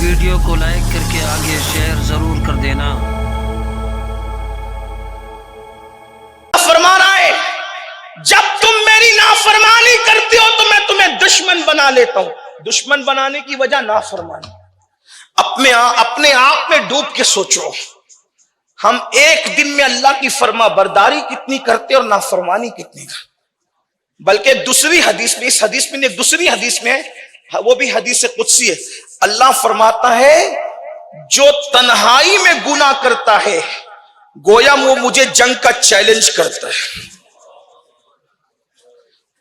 Video کو like کر کے آگے شیئر ضرور کر دینا۔ فرما رہا ہے جب تم میری نافرمانی کرتے ہو تو میں تمہیں دشمن بنا لیتا ہوں۔ دشمن بنانے کی وجہ نافرمانی۔ اپنے آپ میں ڈوب کے سوچو، ہم ایک دن میں اللہ کی فرما برداری کتنی کرتے اور نافرمانی کتنی کرتے۔ بلکہ دوسری حدیث میں، اس حدیث میں نہیں، دوسری حدیث میں، وہ بھی حدیث قدسی ہے، اللہ فرماتا ہے جو تنہائی میں گناہ کرتا ہے گویا وہ مجھے جنگ کا چیلنج کرتا ہے۔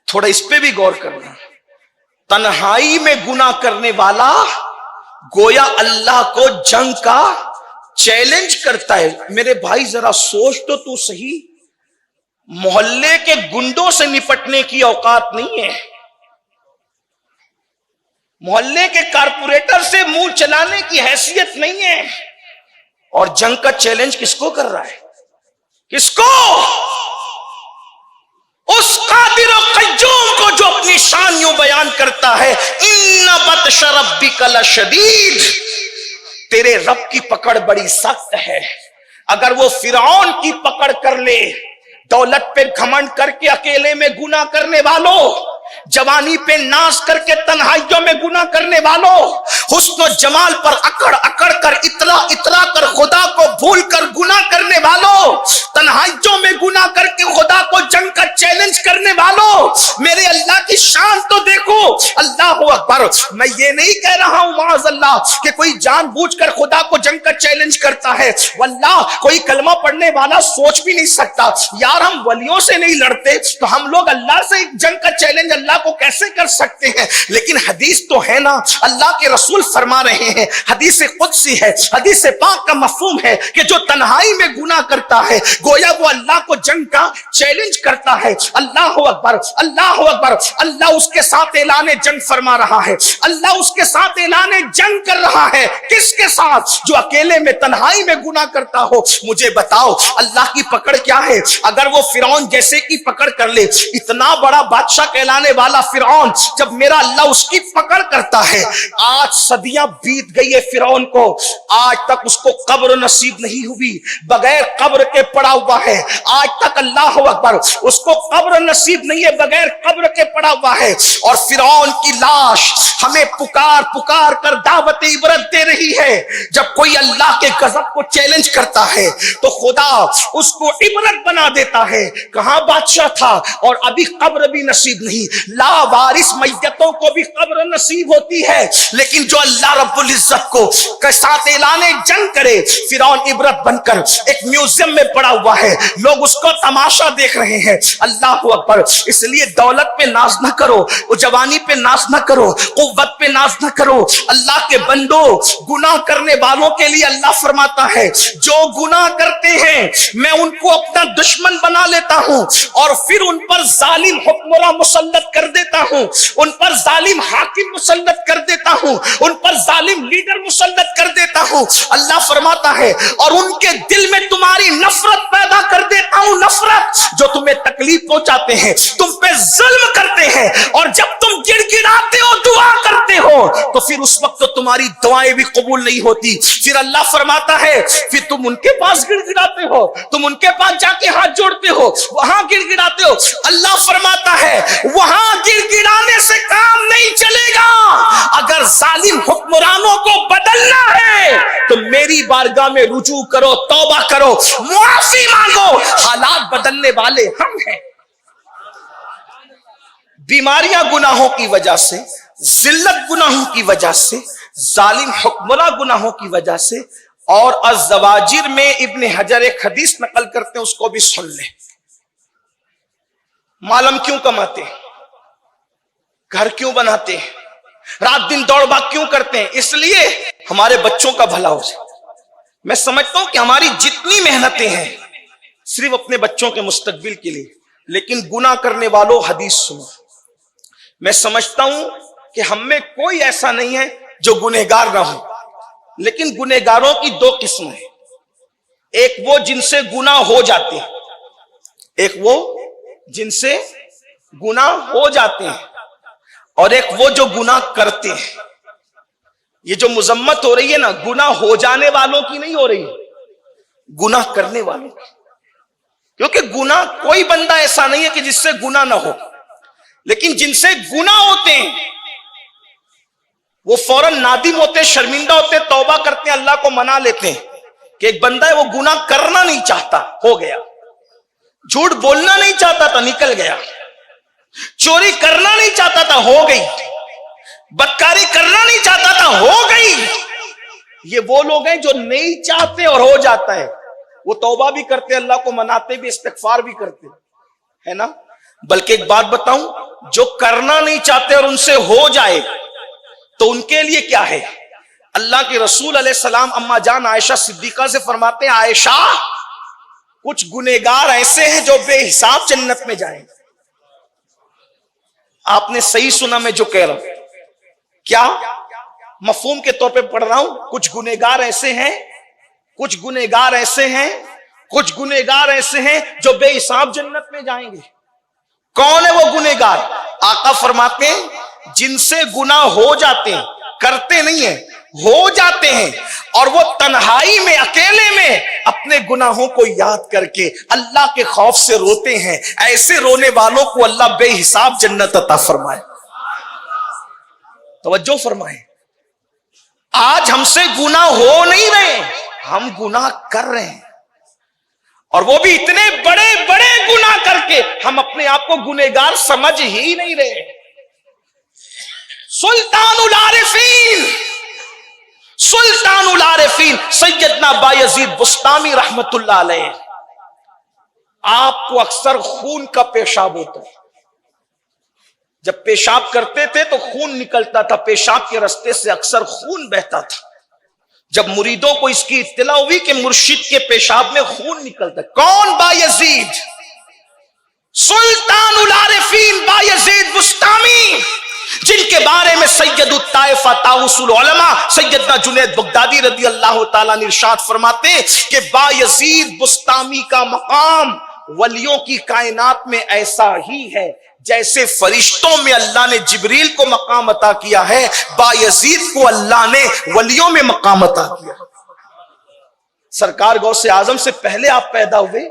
تھوڑا اس پہ بھی غور کرنا، تنہائی میں گناہ کرنے والا گویا اللہ کو جنگ کا چیلنج کرتا ہے۔ میرے بھائی ذرا سوچ تو صحیح، محلے کے گنڈوں سے نپٹنے کی اوقات نہیں ہے، محلے کے کارپوریٹر سے منہ چلانے کی حیثیت نہیں ہے، اور جنگ کا چیلنج کس کو کر رہا ہے؟ کس کو؟ اس قادر و قیوم کو جو اپنی شان یوں بیان کرتا ہے، ان بطش ربک لشدید، تیرے رب کی پکڑ بڑی سخت ہے۔ اگر وہ فرعون کی پکڑ کر لے، دولت پہ گھمنڈ کر کے اکیلے میں گناہ کرنے والوں، جوانی پہ ناز کر کے تنہائیوں میں گناہ کرنے والوں، حسن و جمال پر اکڑ اکڑ کر اترا کر خدا کو بھول کر گناہ کرنے والوں، تنہائیوں میں گناہ کر کے خدا کو جنگ کا چیلنج کرنے والوں، میرے اللہ کی شان تو دیکھو۔ اللہ اکبر۔ میں یہ نہیں کہہ رہا ہوں معاذ اللہ کہ کوئی جان بوجھ کر خدا کو جنگ کا چیلنج کرتا ہے، واللہ کوئی کلمہ پڑھنے والا سوچ بھی نہیں سکتا یار ہم ولیوں سے نہیں لڑتے تو ہم لوگ اللہ سے جنگ کا چیلنج اللہ کو کیسے کر سکتے ہیں؟ لیکن حدیث تو ہے نا، اللہ کے رسول فرما رہے ہیں، حدیث قدسی ہے، حدیث پاک کا مفہوم ہے کہ جو تنہائی میں گناہ کرتا ہے گویا وہ اللہ کو جنگ کا چیلنج کرتا ہے۔ اللہ اکبر، اللہ اکبر۔ اللہ اس کے ساتھ اعلان جنگ فرما رہا ہے، اللہ اس کے ساتھ اعلان جنگ کر رہا ہے۔ کس کے ساتھ؟ جو اکیلے میں تنہائی میں گناہ کرتا ہو۔ مجھے بتاؤ اللہ کی پکڑ کیا ہے؟ اگر وہ فرعون جیسے کی پکڑ کر لے، اتنا بڑا بادشاہ کہلانے والا فرعون، جب میرا اللہ اس کی پکڑ کرتا ہے، آج صدیاں بیت گئی ہے فرعون کو، آج تک اس کو قبر نصیب نہیں ہوئی، بغیر قبر کے پڑا ہوا ہے، آج تک اللہ اکبر اس کو قبر نصیب نہیں ہے، بغیر قبر کے پڑا ہوا ہے، اور فرعون کی لاش ہمیں پکار پکار کر دعوت عبرت دے رہی ہے۔ جب کوئی اللہ کے غضب کو چیلنج کرتا ہے تو خدا اس کو عبرت بنا دیتا ہے۔ کہاں بادشاہ تھا اور ابھی قبر بھی نصیب نہیں، لا وارث میتوں کو بھی قبر نصیب ہوتی ہے، لیکن جو اللہ رب العزت کو کے ساتھ اعلان جنگ کرے، فرعون عبرت بن کر ایک میوزیم میں پڑا ہوا ہے، لوگ اس کو تماشا دیکھ رہے ہیں۔ اللہ اکبر۔ اس لیے دولت پہ ناز نہ کرو، جوانی پہ ناز نہ کرو، قوت پہ ناز نہ کرو۔ اللہ کے بندو، گناہ کرنے والوں کے لیے اللہ فرماتا ہے جو گناہ کرتے ہیں میں ان کو اپنا دشمن بنا لیتا ہوں، اور پھر ان پر ظالم حکمراں مسلط کر دیتا ہوں، ان پر ظالم حاکم مسلط کر دیتا ہوں، ان پر ظالم لیڈر مسلط کر دیتا ہوں۔ اللہ فرماتا ہے اور ان کے دل میں تمہاری نفرت پیدا کر دیتا ہوں، نفرت جو تمہیں تکلیف پہنچاتے ہیں، تم پہ ظلم کرتے ہیں، اور جب تم گڑ گڑاتے ہو، دعا کرتے ہو، تو پھر اس وقت تو تمہاری دعائیں بھی قبول نہیں ہوتی۔ پھر اللہ فرماتا ہے پھر تم ان کے پاس گڑ گڑاتے ہو، تم ان کے پاس جا کے ہاتھ جوڑتے ہو، وہاں گڑ گڑاتے ہو۔ اللہ فرماتا ہے وہاں گڑ گڑانے سے کام نہیں چلے گا، اگر ظالم حکمرانوں کو بدلنا ہے تو میری بارگاہ میں رجوع کرو، توبہ کرو، معافی مانگو۔ حالات بدلنے والے ہم ہیں۔ بیماریاں گناہوں کی وجہ سے، ذلت گناہوں کی وجہ سے، ظالم حکمراں گناہوں کی وجہ سے، اور الزواجر میں ابن حجر ایک حدیث نقل کرتے ہیں، اس کو بھی سن لیں۔ معلوم کیوں کماتے ہیں؟ گھر کیوں بناتے ہیں؟ رات دن دوڑ بھاگ کیوں کرتے ہیں؟ اس لیے ہمارے بچوں کا بھلا ہو جائے۔ میں سمجھتا ہوں کہ ہماری جتنی محنتیں ہیں صرف اپنے بچوں کے مستقبل کے لیے، لیکن گناہ کرنے والوں حدیث سنو۔ میں سمجھتا ہوں کہ ہم میں کوئی ایسا نہیں ہے جو گنہگار نہ ہو، لیکن گنہگاروں کی دو قسم ہیں، ایک وہ جن سے گناہ ہو جاتے ہیں، ایک وہ جن سے گناہ ہو جاتے ہیں، اور ایک وہ جو گناہ کرتے ہیں۔ یہ جو مذمت ہو رہی ہے نا، گناہ ہو جانے والوں کی نہیں ہو رہی، گناہ کرنے والوں کی. کیونکہ گناہ کوئی بندہ ایسا نہیں ہے کہ جس سے گناہ نہ ہو، لیکن جن سے گناہ ہوتے ہیں وہ فوراً نادم ہوتے، شرمندہ ہوتے، توبہ کرتے ہیں، اللہ کو منا لیتے ہیں کہ ایک بندہ ہے وہ گناہ کرنا نہیں چاہتا، ہو گیا. جھوٹ بولنا نہیں چاہتا تھا، نکل گیا. چوری کرنا نہیں چاہتا تھا، ہو گئی. بدکاری کرنا نہیں چاہتا تھا، ہو گئی. یہ وہ لوگ ہیں جو نہیں چاہتے اور ہو جاتا ہے. وہ توبہ بھی کرتے، اللہ کو مناتے بھی، استغفار بھی کرتے، ہے نا. بلکہ ایک بات بتاؤں، جو کرنا نہیں چاہتے اور ان سے ہو جائے تو ان کے لیے کیا ہے؟ اللہ کے رسول علیہ السلام اما جان عائشہ صدیقہ سے فرماتے ہیں، عائشہ کچھ گنہگار ایسے ہیں جو بے حساب جنت میں جائیں. آپ نے صحیح سنا میں جو کہہ رہا ہوں، کیا مفہوم کے طور پہ پڑھ رہا ہوں؟ کچھ گنہگار ایسے ہیں، کچھ گنہگار ایسے ہیں، کچھ گنہگار ایسے ہیں جو بے حساب جنت میں جائیں گے. کون ہے وہ گنہگار؟ آقا فرماتے ہیں جن سے گناہ ہو جاتے ہیں، کرتے نہیں ہیں، ہو جاتے ہیں، اور وہ تنہائی میں، اکیلے میں اپنے گناہوں کو یاد کر کے اللہ کے خوف سے روتے ہیں. ایسے رونے والوں کو اللہ بے حساب جنت عطا فرمائے. توجہ فرمائیں. آج ہم سے گناہ ہو نہیں رہے، ہم گناہ کر رہے ہیں، اور وہ بھی اتنے بڑے بڑے گناہ کر کے ہم اپنے آپ کو گنہگار سمجھ ہی نہیں رہے. سلطان العارفین، سلطان العارفین سیدنا بایزید بسطامی رحمت اللہ علیہ، آپ کو اکثر خون کا پیشاب ہوتا ہے. جب پیشاب کرتے تھے تو خون نکلتا تھا، پیشاب کے راستے سے اکثر خون بہتا تھا. جب مریدوں کو اس کی اطلاع ہوئی کہ مرشد کے پیشاب میں خون نکلتا ہے، کون؟ بایزید، سلطان العارفین بایزید بسطامی، جن کے بارے میں سید الطائفہ طاؤس العلماء سیدنا جنید بغدادی رضی اللہ تعالیٰ نے ارشاد فرماتے ہیں کہ بایزید بسطامی کا مقام ولیوں کی کائنات میں ایسا ہی ہے جیسے فرشتوں میں اللہ نے جبریل کو مقام عطا کیا ہے، بایزید کو اللہ نے ولیوں میں مقام عطا کیا. سرکار غوث اعظم سے پہلے آپ پیدا ہوئے.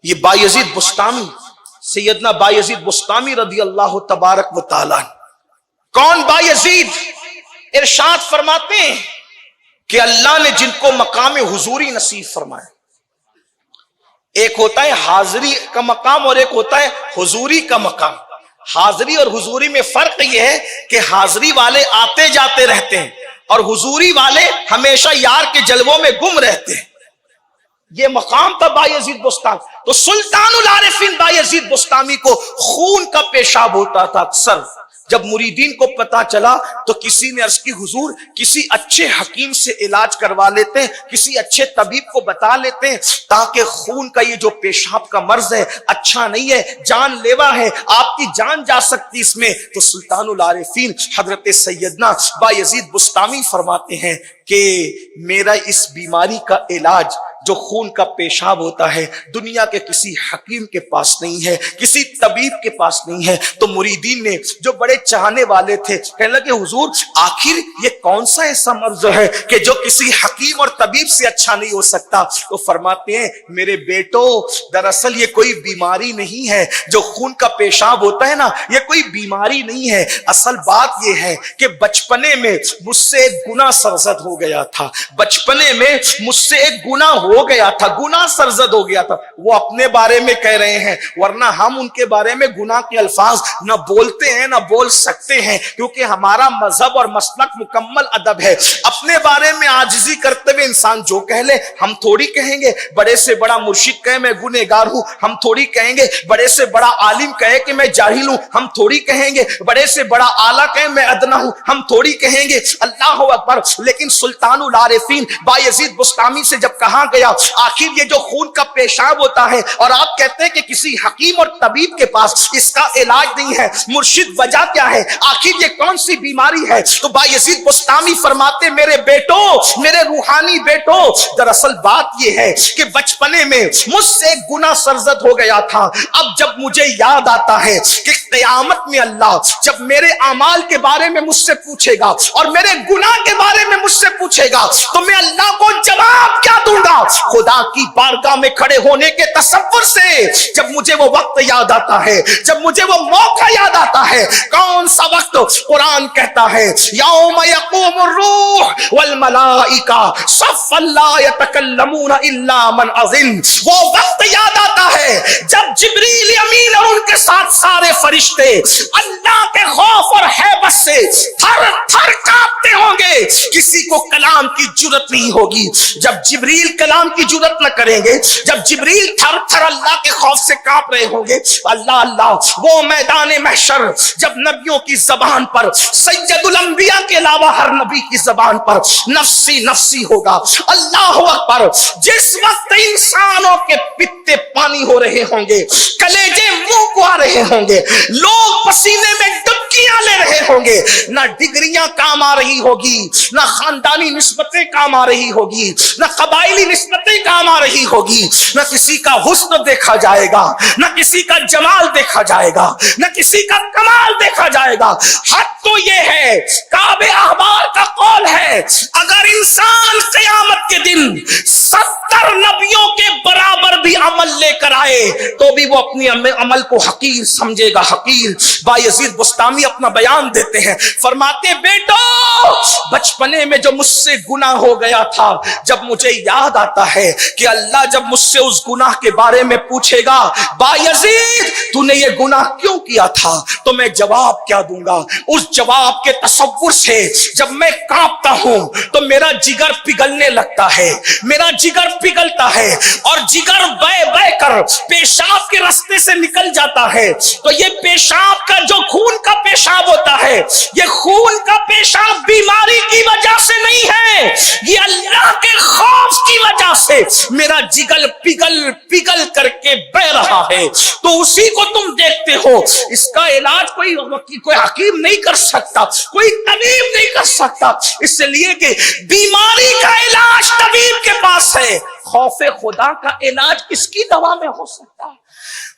یہ بایزید بسطامی، سیدنا بایزید بسطامی رضی اللہ تبارک و تعالیٰ. کون بایزید؟ ارشاد فرماتے ہیں کہ اللہ نے جن کو مقام حضوری نصیب فرمایا. ایک ہوتا ہے حاضری کا مقام اور ایک ہوتا ہے حضوری کا مقام. حاضری اور حضوری میں فرق یہ ہے کہ حاضری والے آتے جاتے رہتے ہیں اور حضوری والے ہمیشہ یار کے جلووں میں گم رہتے ہیں. یہ مقام تھا بایزید بسطامی. تو سلطان العارفین بایزید بسطامی کو خون کا پیشاب ہوتا تھا اکثر. جب مریدین کو پتا چلا تو کسی نے عرض کی حضور کسی اچھے حکیم سے علاج کروا لیتے ہیں، کسی اچھے طبیب کو بتا لیتے ہیں تاکہ خون کا یہ جو پیشاب کا مرض ہے اچھا نہیں ہے، جان لیوا ہے، آپ کی جان جا سکتی اس میں. تو سلطان العارفین حضرت سیدنا بایزید بسطامی فرماتے ہیں کہ میرا اس بیماری کا علاج جو خون کا پیشاب ہوتا ہے دنیا کے کسی حکیم کے پاس نہیں ہے، کسی طبیب کے پاس نہیں ہے. تو مریدین نے جو بڑے چاہنے والے تھے کہنے لگے حضور آخر یہ کون سا ایسا مرض ہے کہ جو کسی حکیم اور طبیب سے اچھا نہیں ہو سکتا؟ تو فرماتے ہیں میرے بیٹو دراصل یہ کوئی بیماری نہیں ہے، جو خون کا پیشاب ہوتا ہے نا یہ کوئی بیماری نہیں ہے. اصل بات یہ ہے کہ بچپنے میں مجھ سے ایک گناہ سرزد ہو گیا تھا، بچپنے میں مجھ سے ایک گناہ ہو گیا تھا، گناہ سرزد ہو گیا تھا. وہ اپنے بارے میں کہہ رہے ہیں ورنہ ہم ان کے بارے میں گناہ کے الفاظ نہ بولتے ہیں نہ بول سکتے ہیں کیونکہ ہمارا مذہب اور مسلک مکمل ادب ہے. اپنے بارے میں عاجزی کرتے ہوئے انسان جو کہہ لے ہم تھوڑی کہیں گے بڑے سے بڑا مرشد کہے میں گنہگار ہوں، ہم تھوڑی کہیں گے بڑے سے بڑا عالم کہے کہ میں جاہل ہوں، ہم تھوڑی کہیں گے بڑے سے بڑا اعلیٰ کہے میں ادنا ہوں، ہم تھوڑی کہیں گے. اللہ اکبر. لیکن سلطان العارفین بایزید بسطامی سے جب کہا گیا گیا. آخر یہ جو خون کا پیشاب ہوتا ہے اور آپ کہتے ہیں کہ کسی حکیم اور طبیب کے پاس اس کا علاج نہیں ہے, مرشد وجہ کیا ہے, آخر یہ کون سی بیماری ہے؟ تو بایزید بستامی فرماتے میرے بیٹو, میرے روحانی بیٹو, دراصل بات یہ ہے کہ بچپنے میں مجھ سے گناہ سرزد ہو گیا تھا. اب جب مجھے یاد آتا ہے کہ قیامت میں اللہ جب میرے اعمال کے بارے میں مجھ سے پوچھے گا اور میرے گناہ کے بارے میں مجھ سے پوچھے گا تو میں اللہ کو جواب کیا دوں گا؟ خدا کی بارگاہ میں کھڑے ہونے کے تصور سے جب مجھے وہ وقت یاد آتا ہے, جب مجھے وہ موقع یاد آتا ہے, کون سا وقت؟ قرآن کہتا ہے یوم یقوم الروح والملائکہ صفا لا یتکلمون الا من اذن. وہ وقت یاد آتا ہے جب جبریل امین اور ان کے ساتھ سارے فرشتے اللہ کے خوف اور ہیبت سے تھر تھر کانپتے ہوں گے, کسی کو کلام کی جرت نہیں ہوگی. جب جبریل کلام کی جرت نہ کریں گے, جب جبریل تھر تھر اللہ کے خوف سے کانپ رہے ہوں گے, اللہ اللہ وہ میدان محشر جب نبیوں کی زبان پر, سید الانبیاء کے علاوہ ہر نبی کی زبان پر نفسی نفسی ہوگا. اللہ اکبر, جس وقت انسانوں کے پتے پانی ہو رہے ہوں گے, کلیجے منہ کو آ رہے ہوں گے, لوگ پسینے میں ڈبکیاں لے رہے ہوں گے, نہ ڈگریاں کام آ رہی ہوگی, نہ خاندانی نسبتیں کام آ رہی ہوگی, نہ قبائلی نسبتیں کام آ رہی ہوگی, نہ کسی کا حسن دیکھا جائے گا, نہ کسی کا جمال دیکھا جائے گا, نہ کسی کا کمال دیکھا جائے گا. حد تو یہ ہے, کعب احبار کا قول ہے, اگر انسان قیامت کے دن 70 نبیوں کے برابر بھی عمل لے کر آئے تو بھی وہ اپنی عمل کو حقیر سمجھے گا, حقیر. بایزید بستامی اپنا بیان دیتے ہیں, فرماتے بیٹو بچپنے میں جو مجھ سے گناہ ہو گیا تھا, جب مجھے یاد آتا ہے کہ اللہ جب مجھ سے اس گناہ کے بارے میں پوچھے گا بایزید تو نے یہ گناہ کیوں کیا تھا, تو میں جواب کیا دوں گا؟ اس جواب کے تصور سے جب میں کانپتا ہوں تو میرا جگر پگھلنے لگتا ہے, میرا جگر پگھلتا ہے اور جگر بہ بہ کر پیشاب کے راستے سے نکل جاتا ہے. تو یہ پیشاب کا جو خون کا پیشاب ہوتا ہے, یہ خون کا پیشاب بیماری کی وجہ سے نہیں ہے, یہ اللہ کے خوف کی وجہ سے میرا جگر پگھل پگھل کر کے بہ رہا ہے. تو اسی کو تم دیکھتے ہو, اس کا علاج کوئی حکیم نہیں کر سکتا, کوئی طبیب نہیں کر سکتا, اس لیے کہ بیماری کا علاج طبیب کے پاس ہے, خوف خدا کا علاج کس کی دوا میں ہو سکتا ہے؟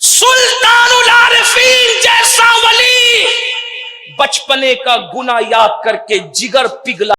سلطان العارفین جیسا ولی بچپنے کا گناہ یاد کر کے جگر پگھلا